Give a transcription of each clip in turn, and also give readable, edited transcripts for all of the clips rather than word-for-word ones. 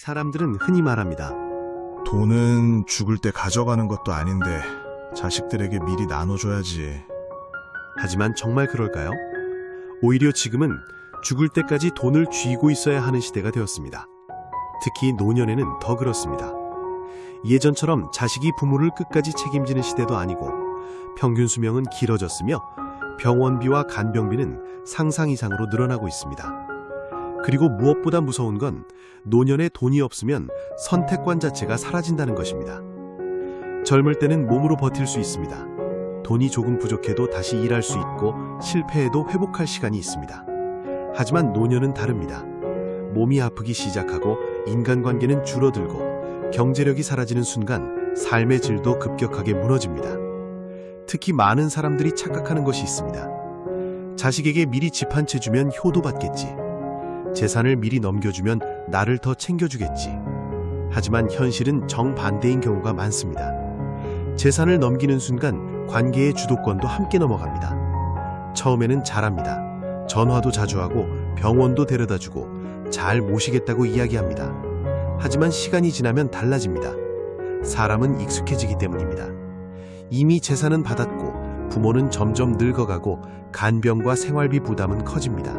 사람들은 흔히 말합니다. 돈은 죽을 때 가져가는 것도 아닌데 자식들에게 미리 나눠줘야지. 하지만 정말 그럴까요? 오히려 지금은 죽을 때까지 돈을 쥐고 있어야 하는 시대가 되었습니다. 특히 노년에는 더 그렇습니다. 예전처럼 자식이 부모를 끝까지 책임지는 시대도 아니고 평균 수명은 길어졌으며 병원비와 간병비는 상상 이상으로 늘어나고 있습니다. 그리고 무엇보다 무서운 건 노년에 돈이 없으면 선택권 자체가 사라진다는 것입니다. 젊을 때는 몸으로 버틸 수 있습니다. 돈이 조금 부족해도 다시 일할 수 있고 실패해도 회복할 시간이 있습니다. 하지만 노년은 다릅니다. 몸이 아프기 시작하고 인간관계는 줄어들고 경제력이 사라지는 순간 삶의 질도 급격하게 무너집니다. 특히 많은 사람들이 착각하는 것이 있습니다. 자식에게 미리 집 한 채 주면 효도받겠지. 재산을 미리 넘겨주면 나를 더 챙겨주겠지. 하지만 현실은 정반대인 경우가 많습니다. 재산을 넘기는 순간 관계의 주도권도 함께 넘어갑니다. 처음에는 잘합니다. 전화도 자주 하고 병원도 데려다주고 잘 모시겠다고 이야기합니다. 하지만 시간이 지나면 달라집니다. 사람은 익숙해지기 때문입니다. 이미 재산은 받았고 부모는 점점 늙어가고 간병과 생활비 부담은 커집니다.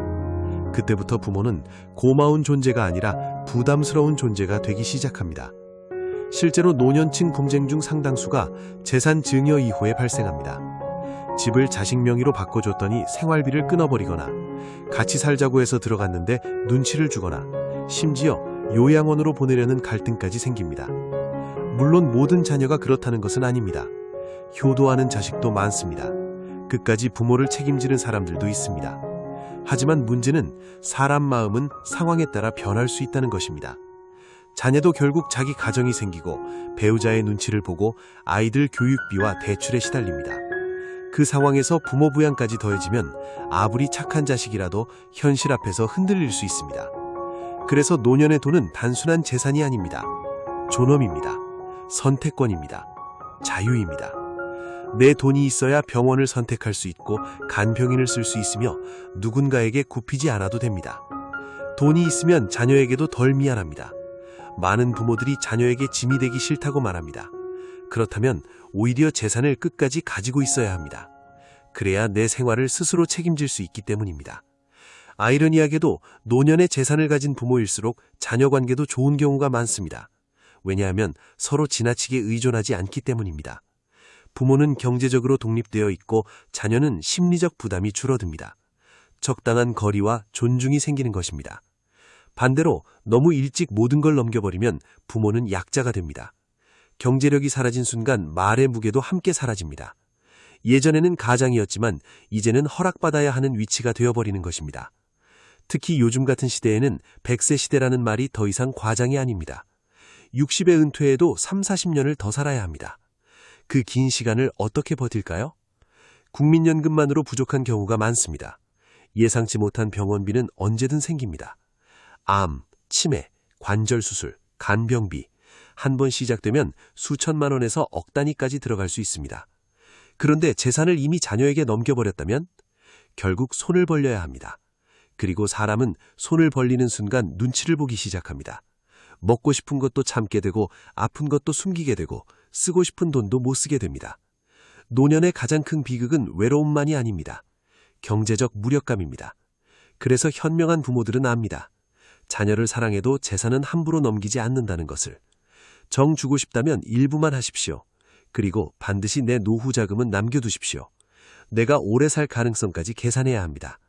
그때부터 부모는 고마운 존재가 아니라 부담스러운 존재가 되기 시작합니다. 실제로 노년층 분쟁 중 상당수가 재산 증여 이후에 발생합니다. 집을 자식 명의로 바꿔줬더니 생활비를 끊어버리거나 같이 살자고 해서 들어갔는데 눈치를 주거나 심지어 요양원으로 보내려는 갈등까지 생깁니다. 물론 모든 자녀가 그렇다는 것은 아닙니다. 효도하는 자식도 많습니다. 끝까지 부모를 책임지는 사람들도 있습니다. 하지만 문제는 사람 마음은 상황에 따라 변할 수 있다는 것입니다. 자녀도 결국 자기 가정이 생기고 배우자의 눈치를 보고 아이들 교육비와 대출에 시달립니다. 그 상황에서 부모 부양까지 더해지면 아무리 착한 자식이라도 현실 앞에서 흔들릴 수 있습니다. 그래서 노년의 돈은 단순한 재산이 아닙니다. 존엄입니다. 선택권입니다. 자유입니다. 내 돈이 있어야 병원을 선택할 수 있고 간병인을 쓸 수 있으며 누군가에게 굽히지 않아도 됩니다. 돈이 있으면 자녀에게도 덜 미안합니다. 많은 부모들이 자녀에게 짐이 되기 싫다고 말합니다. 그렇다면 오히려 재산을 끝까지 가지고 있어야 합니다. 그래야 내 생활을 스스로 책임질 수 있기 때문입니다. 아이러니하게도 노년에 재산을 가진 부모일수록 자녀 관계도 좋은 경우가 많습니다. 왜냐하면 서로 지나치게 의존하지 않기 때문입니다. 부모는 경제적으로 독립되어 있고 자녀는 심리적 부담이 줄어듭니다. 적당한 거리와 존중이 생기는 것입니다. 반대로 너무 일찍 모든 걸 넘겨버리면 부모는 약자가 됩니다. 경제력이 사라진 순간 말의 무게도 함께 사라집니다. 예전에는 가장이었지만 이제는 허락받아야 하는 위치가 되어버리는 것입니다. 특히 요즘 같은 시대에는 100세 시대라는 말이 더 이상 과장이 아닙니다. 60에 은퇴해도 3, 40년을 더 살아야 합니다. 그 긴 시간을 어떻게 버틸까요? 국민연금만으로 부족한 경우가 많습니다. 예상치 못한 병원비는 언제든 생깁니다. 암, 치매, 관절 수술, 간병비, 한 번 시작되면 수천만 원에서 억 단위까지 들어갈 수 있습니다. 그런데 재산을 이미 자녀에게 넘겨버렸다면 결국 손을 벌려야 합니다. 그리고 사람은 손을 벌리는 순간 눈치를 보기 시작합니다. 먹고 싶은 것도 참게 되고 아픈 것도 숨기게 되고 쓰고 싶은 돈도 못 쓰게 됩니다. 노년의 가장 큰 비극은 외로움만이 아닙니다. 경제적 무력감입니다. 그래서 현명한 부모들은 압니다. 자녀를 사랑해도 재산은 함부로 넘기지 않는다는 것을. 정 주고 싶다면 일부만 하십시오. 그리고 반드시 내 노후 자금은 남겨두십시오. 내가 오래 살 가능성까지 계산해야 합니다.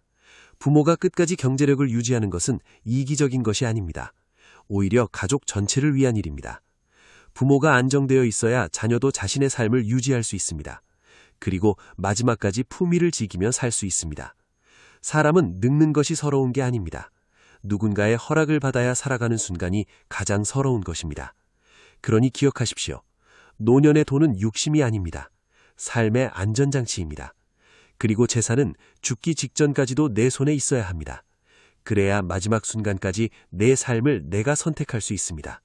부모가 끝까지 경제력을 유지하는 것은 이기적인 것이 아닙니다. 오히려 가족 전체를 위한 일입니다. 부모가 안정되어 있어야 자녀도 자신의 삶을 유지할 수 있습니다. 그리고 마지막까지 품위를 지키며 살 수 있습니다. 사람은 늙는 것이 서러운 게 아닙니다. 누군가의 허락을 받아야 살아가는 순간이 가장 서러운 것입니다. 그러니 기억하십시오. 노년의 돈은 욕심이 아닙니다. 삶의 안전장치입니다. 그리고 재산은 죽기 직전까지도 내 손에 있어야 합니다. 그래야 마지막 순간까지 내 삶을 내가 선택할 수 있습니다.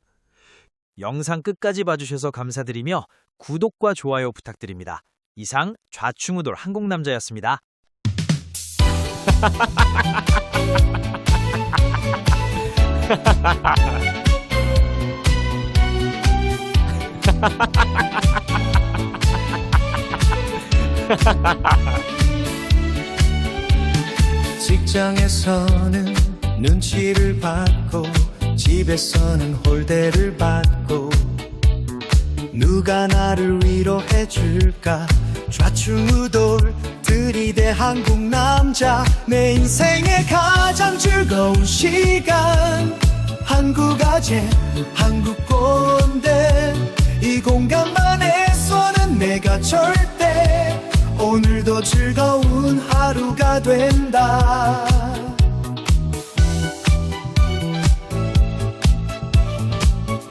영상 끝까지 봐주셔서 감사드리며 구독과 좋아요 부탁드립니다. 이상 좌충우돌 한국남자였습니다. 직장에서는 눈치를 받고 집에서는 홀대를 받고 누가 나를 위로해 줄까 좌충우돌 들이대 한국 남자 내 인생의 가장 즐거운 시간 한국 아재 한국 꼰대 이 공간만에서는 내가 절대 오늘도 즐거운 하루가 된다